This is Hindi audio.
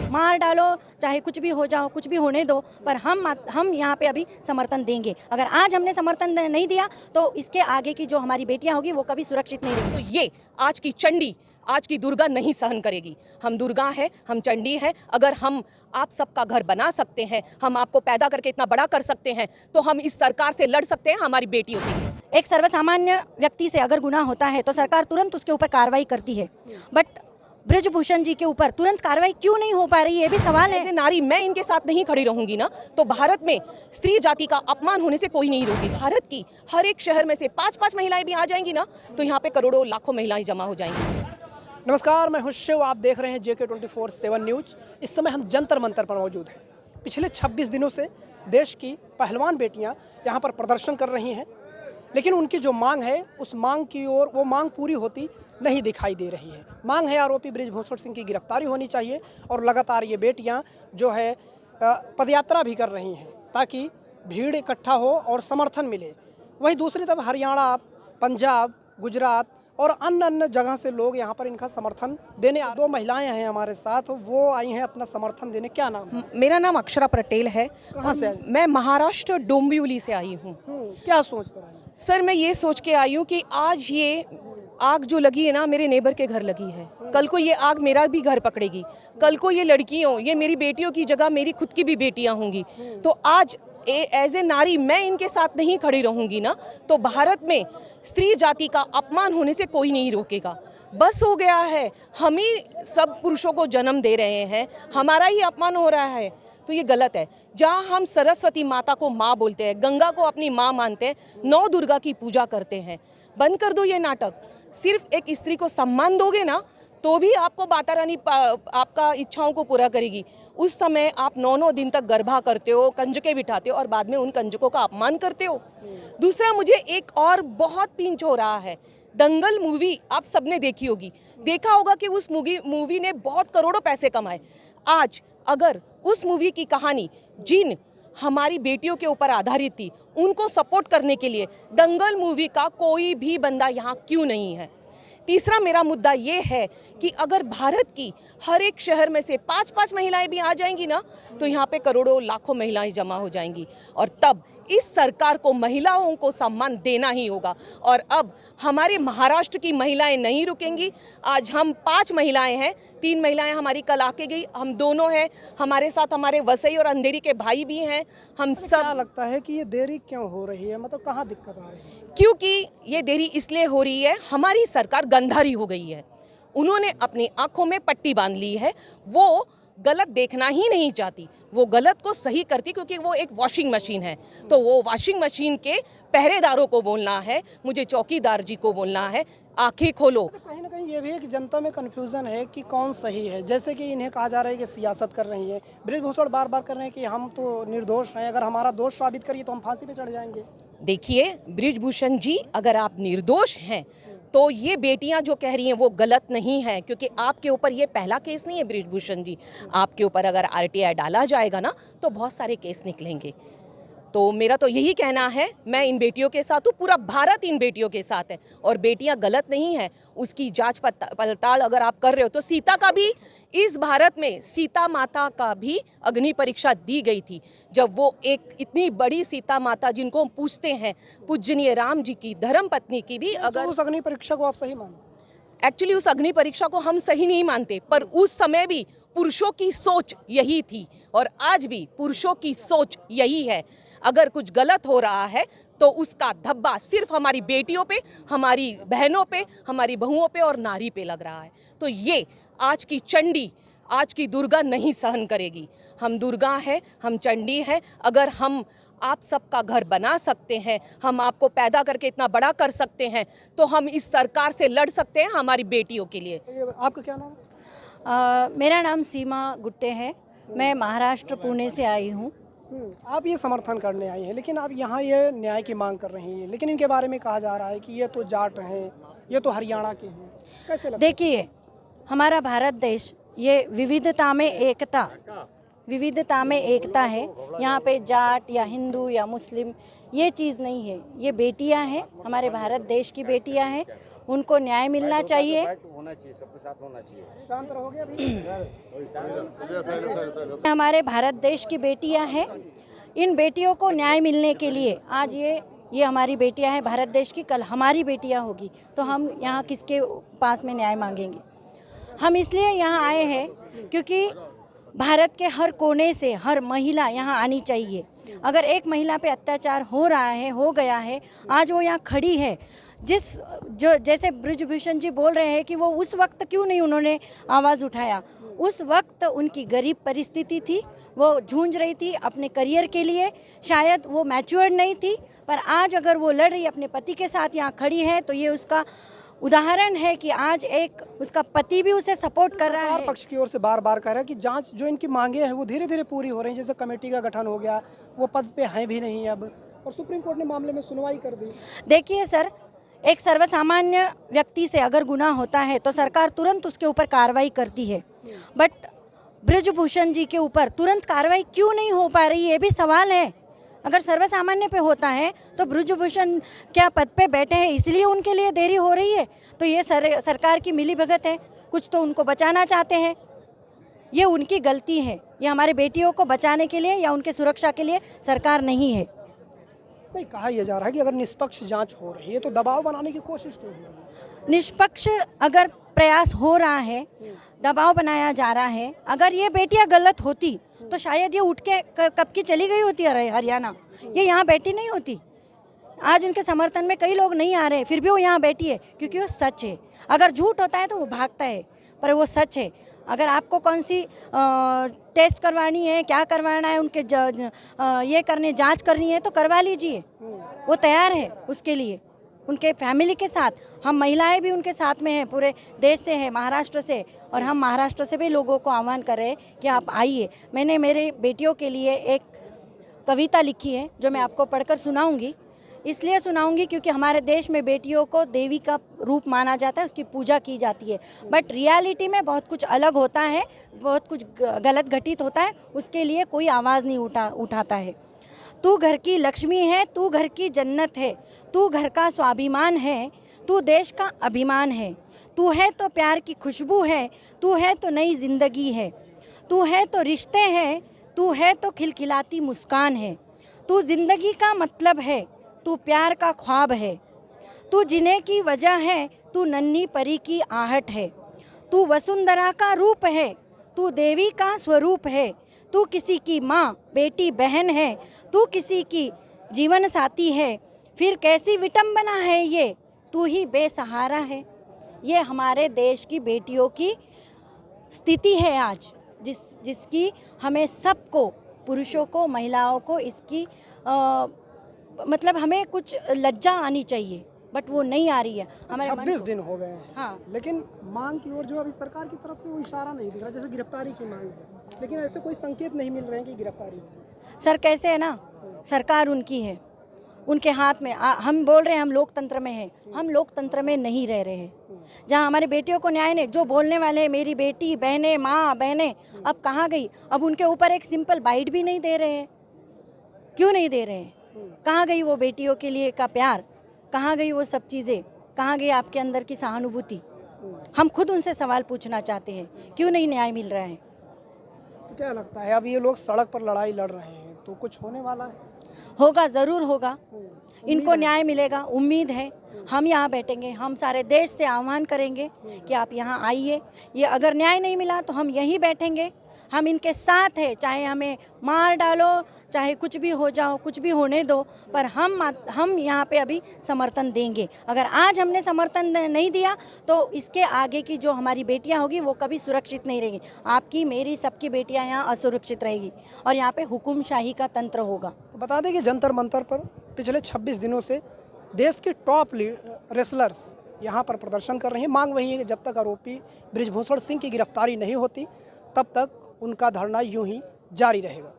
मार डालो, चाहे कुछ भी हो जाओ, कुछ भी होने दो, पर हम यहाँ पे अभी समर्थन देंगे। अगर आज हमने समर्थन नहीं दिया तो इसके आगे की जो हमारी बेटियाँ होगी वो कभी सुरक्षित नहीं रहेंगी। तो ये आज की चंडी, आज की दुर्गा नहीं सहन करेगी। हम दुर्गा है, हम चंडी है। अगर हम आप सबका घर बना सकते हैं, हम आपको पैदा करके इतना बड़ा कर सकते हैं, तो हम इस सरकार से लड़ सकते हैं हमारी बेटियों के लिए। एक सर्वसामान्य व्यक्ति से अगर गुनाह होता है तो सरकार तुरंत उसके ऊपर कार्रवाई करती है, बट ब्रिजभूषण जी के ऊपर तुरंत कार्रवाई क्यों नहीं हो पा रही है, ये भी सवाल है। ऐसे नारी मैं इनके साथ नहीं खड़ी रहूंगी ना, तो भारत में स्त्री जाति का अपमान होने से कोई नहीं रोकेगा। भारत की हर एक शहर में से 5-5 महिलाएं भी आ जाएंगी ना, तो यहाँ पे करोड़ों लाखों महिलाएं जमा हो जाएंगी। नमस्कार, मैं हूं शिव, आप देख रहे हैं JK 24/7 न्यूज़। इस समय हम जंतर मंतर पर मौजूद हैं। पिछले 26 दिनों से देश की पहलवान बेटियां यहां पर प्रदर्शन कर रही हैं, लेकिन उनकी जो मांग है उस मांग की ओर वो मांग पूरी होती नहीं दिखाई दे रही है। मांग है आरोपी ब्रिजभूषण सिंह की गिरफ्तारी होनी चाहिए और लगातार ये बेटियां जो है पदयात्रा भी कर रही हैं ताकि भीड़ इकट्ठा हो और समर्थन मिले। वहीं दूसरी तरफ हरियाणा, पंजाब, गुजरात और अन्य जगह से लोग यहाँ पर इनका समर्थन देने। 2 महिलाएं हैं हमारे साथ, वो आई हैं अपना समर्थन देने। क्या नाम? मेरा नाम अक्षरा पटेल है। कहाँ से आई? मैं महाराष्ट्र डोंबिवली से आई हूँ। क्या सोच कर आई? सर, मैं ये सोच के आई हूँ कि आज ये आग जो लगी है ना, मेरे नेबर के घर लगी है। कल को ये आग मेरा भी घर पकड़ेगी। कल को ये लड़कियों, ये मेरी बेटियों की जगह मेरी खुद की भी बेटियां होंगी। तो आज एज ए नारी मैं इनके साथ नहीं खड़ी रहूंगी ना, तो भारत में स्त्री जाति का अपमान होने से कोई नहीं रोकेगा। बस हो गया है, हम ही सब पुरुषों को जन्म दे रहे हैं, हमारा ही अपमान हो रहा है, तो ये गलत है। जहाँ हम सरस्वती माता को माँ बोलते हैं, गंगा को अपनी माँ मानते हैं, 9 दुर्गा की पूजा करते हैं, बंद कर दो ये नाटक। सिर्फ एक स्त्री को सम्मान दोगे ना, तो भी आपको माता रानी आपका इच्छाओं को पूरा करेगी। उस समय आप 9 दिन तक गरबा करते हो, कंजके बिठाते हो और बाद में उन कंजकों का अपमान करते हो। दूसरा, मुझे एक और बहुत पिंच हो रहा है। दंगल मूवी आप सबने देखी होगी, देखा होगा कि उस मूवी ने बहुत करोड़ों पैसे कमाए। आज अगर उस मूवी की कहानी जिन हमारी बेटियों के ऊपर आधारित थी, उनको सपोर्ट करने के लिए दंगल मूवी का कोई भी बंदा यहाँ क्यों नहीं है? तीसरा मेरा मुद्दा ये है कि अगर भारत की हर एक शहर में से 5-5 महिलाएं भी आ जाएंगी ना, तो यहाँ पे करोड़ों लाखों महिलाएं जमा हो जाएंगी और तब इस सरकार को महिलाओं को सम्मान देना ही होगा। और अब हमारे महाराष्ट्र की महिलाएं नहीं रुकेंगी। आज हम 5 महिलाएं हैं, 3 महिलाएं हमारी कल आके गई, हम दोनों हैं, हमारे साथ हमारे वसई और अंधेरी के भाई भी हैं। हम सब। क्या लगता है कि ये देरी क्यों हो रही है, मतलब कहाँ दिक्कत आ रही है? क्योंकि ये देरी इसलिए हो रही है, हमारी सरकार गंधारी हो गई है। उन्होंने अपनी आंखों में पट्टी बांध ली है। वो गलत देखना ही नहीं चाहती, वो गलत को सही करती, क्योंकि वो एक वॉशिंग मशीन है। तो वो वॉशिंग मशीन के पहरेदारों को बोलना है, मुझे चौकीदार जी को बोलना है, आंखें खोलो। तो कहीं ना कहीं ये भी है कि जनता में कन्फ्यूजन है कि कौन सही है। जैसे कि इन्हें कहा जा रहा है कि सियासत कर रही है, ब्रिजभूषण बार बार कर रहे हैं कि हम तो निर्दोष हैं, अगर हमारा दोष साबित करिए तो हम फांसी पे चढ़ जाएंगे। देखिए ब्रिजभूषण जी, अगर आप निर्दोष हैं तो ये बेटियां जो कह रही हैं वो गलत नहीं है, क्योंकि आपके ऊपर ये पहला केस नहीं है ब्रिजभूषण जी। आपके ऊपर अगर RTI डाला जाएगा ना, तो बहुत सारे केस निकलेंगे। तो मेरा तो यही कहना है, मैं इन बेटियों के साथ हूँ, पूरा भारत इन बेटियों के साथ है और बेटियां गलत नहीं है। उसकी जांच पड़ताल अगर आप कर रहे हो तो सीता का भी, इस भारत में सीता माता का भी अग्नि परीक्षा दी गई थी। जब वो एक इतनी बड़ी सीता माता जिनको हम पूछते हैं, पूजनीय राम जी की धर्म पत्नी की भी, अगर तो उस अग्नि परीक्षा को आप सही मानते? एक्चुअली उस अग्नि परीक्षा को हम सही नहीं मानते, पर उस समय भी पुरुषों की सोच यही थी और आज भी पुरुषों की सोच यही है। अगर कुछ गलत हो रहा है तो उसका धब्बा सिर्फ हमारी बेटियों पे, हमारी बहनों पे, हमारी बहुओं पे और नारी पे लग रहा है। तो ये आज की चंडी, आज की दुर्गा नहीं सहन करेगी। हम दुर्गा है, हम चंडी है। अगर हम आप सबका घर बना सकते हैं, हम आपको पैदा करके इतना बड़ा कर सकते हैं, तो हम इस सरकार से लड़ सकते हैं हमारी बेटियों के लिए। आपका क्या नाम है? मेरा नाम सीमा गुट्टे है, मैं महाराष्ट्र पुणे से आई हूँ। आप ये समर्थन करने आई हैं, लेकिन आप यहाँ ये न्याय की मांग कर रही हैं, लेकिन इनके बारे में कहा जा रहा है कि ये तो जाट हैं, ये तो हरियाणा के हैं। कैसे लगता है? देखिए, हमारा भारत देश ये विविधता में एकता है। यहाँ पे जाट या हिंदू या मुस्लिम ये चीज़ नहीं है। ये बेटियाँ हैं, हमारे भारत देश की बेटियाँ हैं। उनको न्याय मिलना चाहिए। होना चाहिए, सबके साथ होना चाहिए। शांत रहोगे अभी। हमारे भारत देश की बेटियां हैं, इन बेटियों को न्याय मिलने के लिए आज ये हमारी बेटियां हैं भारत देश की, कल हमारी बेटियां होगी तो हम यहाँ किसके पास में न्याय मांगेंगे। हम इसलिए यहाँ आए हैं क्योंकि भारत के हर कोने से हर महिला यहाँ आनी चाहिए। अगर एक महिला पे अत्याचार हो रहा है, हो गया है, आज वो यहाँ खड़ी है। जैसे बृजभूषण जी बोल रहे हैं कि वो उस वक्त क्यों नहीं उन्होंने आवाज़ उठाया। उस वक्त उनकी गरीब परिस्थिति थी, वो जूझ रही थी अपने करियर के लिए, शायद वो मैच्योर्ड नहीं थी, पर आज अगर वो लड़ रही अपने पति के साथ यहाँ खड़ी है तो ये उसका उदाहरण है कि आज एक उसका पति भी उसे सपोर्ट कर रहा सरकार है। पक्ष की ओर से बार बार कह रहा है कि जांच जो इनकी मांगे हैं वो धीरे धीरे पूरी हो रही हैं, जैसे कमेटी का गठन हो गया, वो पद पे हैं भी नहीं अब, और सुप्रीम कोर्ट ने मामले में सुनवाई कर दी। देखिए सर, एक सर्वसामान्य व्यक्ति से अगर गुनाह होता है तो सरकार तुरंत उसके ऊपर कार्रवाई करती है, बट बृजभूषण जी के ऊपर तुरंत कार्रवाई क्यों नहीं हो पा रही, ये भी सवाल है। अगर सर्वसामान्य पे होता है तो बृजभूषण क्या पद पे बैठे हैं इसलिए उनके लिए देरी हो रही है, तो ये सरकार की मिलीभगत है, कुछ तो उनको बचाना चाहते हैं, ये उनकी गलती है। ये हमारे बेटियों को बचाने के लिए या उनके सुरक्षा के लिए सरकार नहीं है। नहीं, कहा यह जा रहा है कि अगर निष्पक्ष जांच हो रही है तो दबाव बनाने की कोशिश क्यों हो रही है? निष्पक्ष अगर प्रयास हो रहा है, दबाव बनाया जा रहा है, अगर ये बेटियां गलत होती तो शायद ये उठ के कब की चली गई होती हरियाणा, ये यहाँ बैठी नहीं होती। आज उनके समर्थन में कई लोग नहीं आ रहे, फिर भी वो यहाँ बैठी है क्योंकि वो सच है। अगर झूठ होता है तो वो भागता है, पर वो सच है। अगर आपको कौन सी टेस्ट करवानी है, क्या करवाना है, उनके ये करने जांच करनी है तो करवा लीजिए, वो तैयार है उसके लिए, उनके फैमिली के साथ। हम महिलाएं भी उनके साथ में हैं, पूरे देश से हैं, महाराष्ट्र से, और हम महाराष्ट्र से भी लोगों को आह्वान कर रहे हैं कि आप आइए। मैंने मेरे बेटियों के लिए एक कविता लिखी है जो मैं आपको पढ़कर सुनाऊंगी। इसलिए सुनाऊंगी क्योंकि हमारे देश में बेटियों को देवी का रूप माना जाता है, उसकी पूजा की जाती है, बट रियलिटी में बहुत कुछ अलग होता है, बहुत कुछ गलत घटित होता है, उसके लिए कोई आवाज़ नहीं उठाता है। तू घर की लक्ष्मी है, तू घर की जन्नत है, तू घर का स्वाभिमान है, तू देश का अभिमान है, तू है तो प्यार की खुशबू है, तू है तो नई जिंदगी है, तू है तो रिश्ते हैं, तू है तो खिलखिलाती मुस्कान है, तू जिंदगी का मतलब है, तू प्यार का ख्वाब है, तू जीने की वजह है, तू नन्ही परी की आहट है, तू वसुंधरा का रूप है, तू देवी का स्वरूप है, तू किसी की माँ, बेटी, बहन है, तू किसी की जीवन साथी है, फिर कैसी विटंबना है ये, तू ही बेसहारा है। ये हमारे देश की बेटियों की स्थिति है आज, जिसकी हमें सबको, पुरुषों को, महिलाओं को इसकी मतलब हमें कुछ लज्जा आनी चाहिए, बट वो नहीं आ रही है। हमारे 26 दिन हो गए हैं, हाँ, लेकिन मांग की ओर जो अभी सरकार की तरफ से वो इशारा नहीं दिख रहा, जैसे गिरफ्तारी की मांग है, लेकिन ऐसे कोई संकेत नहीं मिल रहे हैं कि गिरफ्तारी हो। सर कैसे है ना, सरकार उनकी है, उनके हाथ में। हम बोल रहे हैं हम लोकतंत्र में हैं, हम लोकतंत्र में नहीं रह रहे हैं। जहाँ हमारे बेटियों को न्याय नहीं, जो बोलने वाले हैं मेरी बेटी, बहनें, माँ बहनें, अब कहाँ गई? अब उनके ऊपर एक सिंपल बाइट भी नहीं दे रहे हैं। क्यों नहीं दे रहे हैं? कहाँ गई वो बेटियों के लिए का प्यार? कहाँ गई वो सब चीज़ें? कहाँ गई आपके अंदर की सहानुभूति? हम खुद उनसे सवाल पूछना चाहते हैं, क्यों नहीं न्याय मिल रहा है? तो क्या लगता है, अब ये लोग सड़क पर लड़ाई लड़ रहे हैं तो कुछ होने वाला है? होगा, ज़रूर होगा, इनको न्याय मिलेगा, उम्मीद है। हम यहाँ बैठेंगे, हम सारे देश से आह्वान करेंगे कि आप यहाँ आइए। ये अगर न्याय नहीं मिला तो हम यहीं बैठेंगे, हम इनके साथ हैं, चाहे हमें मार डालो, चाहे कुछ भी हो जाओ, कुछ भी होने दो, पर हम यहाँ पे अभी समर्थन देंगे। अगर आज हमने समर्थन नहीं दिया तो इसके आगे की जो हमारी बेटियाँ होगी वो कभी सुरक्षित नहीं रहेगी। आपकी, मेरी, सबकी बेटियाँ यहाँ असुरक्षित रहेगी और यहाँ पे हुकुमशाही का तंत्र होगा। तो बता दें कि जंतर मंतर पर पिछले 26 दिनों से देश के टॉप रेसलर्स यहाँ पर प्रदर्शन कर रहे हैं। मांग वही है कि जब तक आरोपी बृजभूषण सिंह की गिरफ्तारी नहीं होती तब तक उनका धरना यूं ही जारी रहेगा।